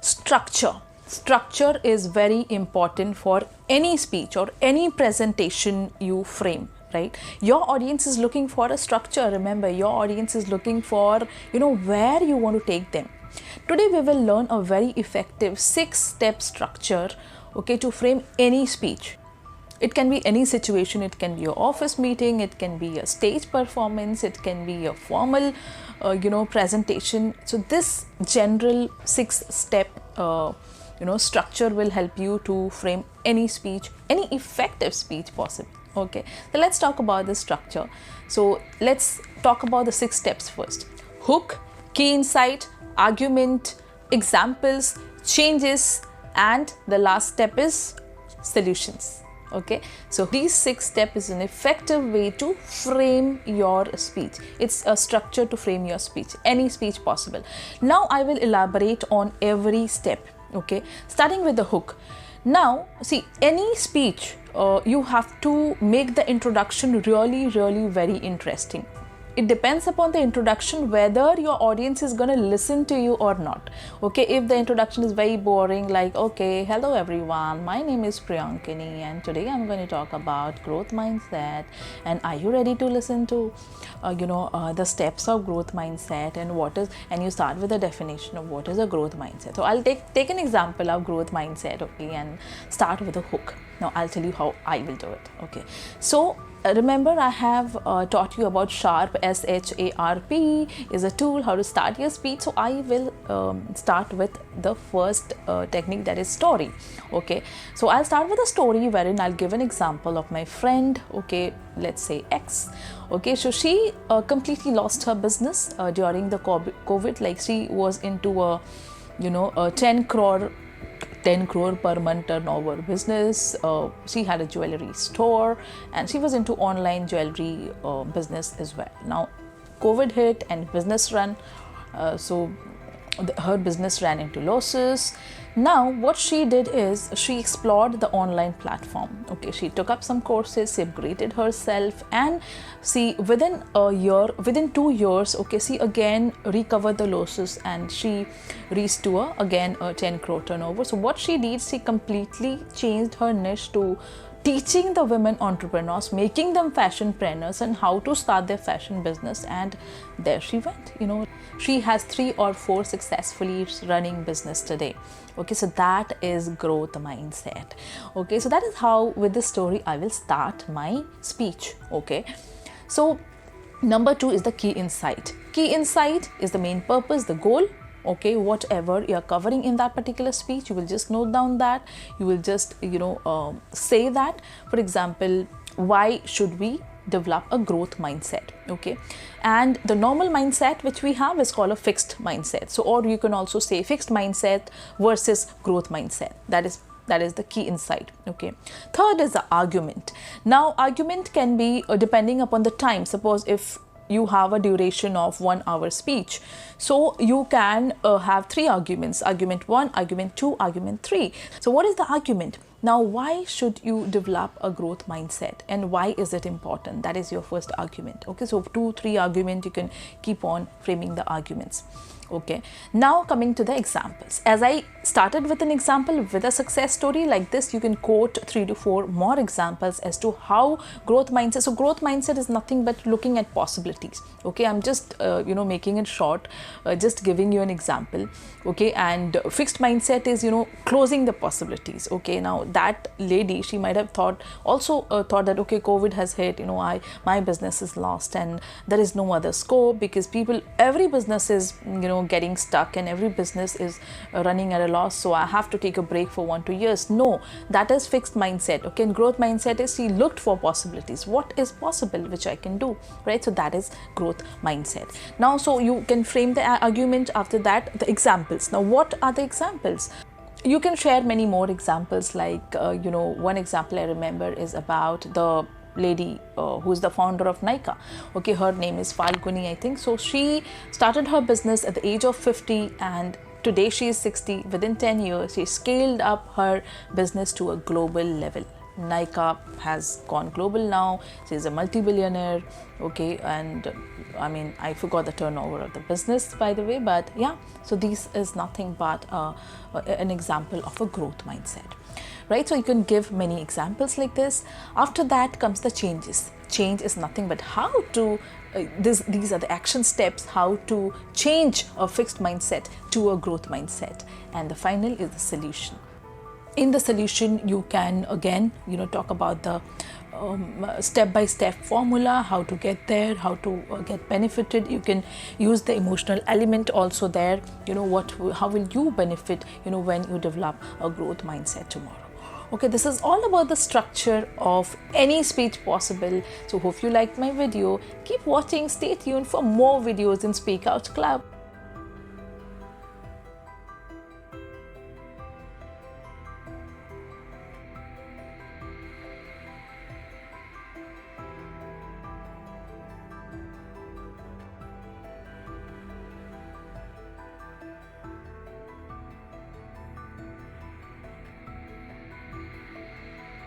Structure is very important for any speech or any presentation you frame, right? Your audience is looking for a structure. Remember, your audience is looking for, where you want to take them. Today we will learn a very effective 6-step structure, okay, to frame any speech. It can be any situation. It can be your office meeting, it can be a stage performance, it can be a formal presentation. So this general 6-step structure will help you to frame any speech, any effective speech possible. Okay, so let's talk about the structure. So let's talk about the 6 steps first. Hook, key insight, argument, examples, changes, and the last step is solutions. Okay, so these 6 steps is an effective way to frame your speech. It's a structure to frame your speech, any speech possible. Now I will elaborate on every step. Okay, starting with the hook. Now see, any speech you have to make the introduction really very interesting. It depends upon the introduction whether your audience is going to listen to you or not. Okay, if the introduction is very boring, like, okay, hello everyone, my name is Priyankini and today I'm going to talk about growth mindset, and are you ready to listen to the steps of growth mindset and you start with the definition of what is a growth mindset. So I'll take an example of growth mindset, okay, and start with a hook. Now I'll tell you how I will do it. Okay, so remember, I have taught you about SHARP, SHARP is a tool how to start your speech. So I will start with the first technique, that is story. Okay, so I'll start with a story wherein I'll give an example of my friend, okay, let's say X. Okay, so she completely lost her business during the COVID. Like, she was into a 10 crore per month turnover business. She had a jewelry store and she was into online jewelry business as well. Now COVID hit and business ran, her business ran into losses. Now what she did is she explored the online platform. Okay, she took up some courses, she upgraded herself, and see, within 2 years, okay, she again recovered the losses and she reached to a 10 crore turnover. So what she did, she completely changed her niche to teaching the women entrepreneurs, making them fashionpreneurs and how to start their fashion business. And there she went. She has 3 or 4 successfully running business today. Okay, so that is growth mindset. Okay, so that is how, with this story, I will start my speech. Okay, so number 2 is the key insight. Key insight is the main purpose, the goal. Okay, whatever you're covering in that particular speech, you will just note down that, you will just say that. For example, why should we develop a growth mindset? Okay, and the normal mindset which we have is called a fixed mindset. So, or you can also say fixed mindset versus growth mindset. That is the key insight. Okay, third is the argument. Now argument can be depending upon the time. Suppose if you have a duration of 1 hour speech, so you can have 3 arguments: argument 1, argument 2, argument 3. So what is the argument? Now, why should you develop a growth mindset and why is it important? That is your first argument. Okay, so 2-3 arguments, you can keep on framing the arguments. Okay, now coming to the examples. As I started with an example with a success story like this, you can quote 3 to 4 more examples as to how growth mindset. So growth mindset is nothing but looking at possibilities. Okay, I'm just making it short, just giving you an example. Okay, and fixed mindset is closing the possibilities. Okay, now that lady, she might have thought that okay, COVID has hit, my business is lost and there is no other scope because every business is getting stuck and every business is running at a loss, so I have to take a break for 1-2 years. No, that is fixed mindset. Okay, and growth mindset is she looked for possibilities. What is possible which I can do, right? So that is growth mindset. Now, so you can frame the argument. After that, the examples. Now, what are the examples? You can share many more examples, like one example I remember is about the lady who is the founder of Nika. Okay, her name is Falguni, I think. So she started her business at the age of 50 and today she is 60. Within 10 years, she scaled up her business to a global level. Nika has gone global now. She's a multi-billionaire. Okay, and I mean, I forgot the turnover of the business, by the way, but yeah, so this is nothing but an example of a growth mindset, right? So you can give many examples like this. After that comes the changes. Change is nothing but how to these are the action steps, how to change a fixed mindset to a growth mindset. And the final is the solution. In the solution, you can again, talk about the step-by-step formula, how to get there, how to get benefited. You can use the emotional element also there. How will you benefit, when you develop a growth mindset tomorrow. Okay, this is all about the structure of any speech possible. So hope you liked my video. Keep watching, stay tuned for more videos in Speak Out Club.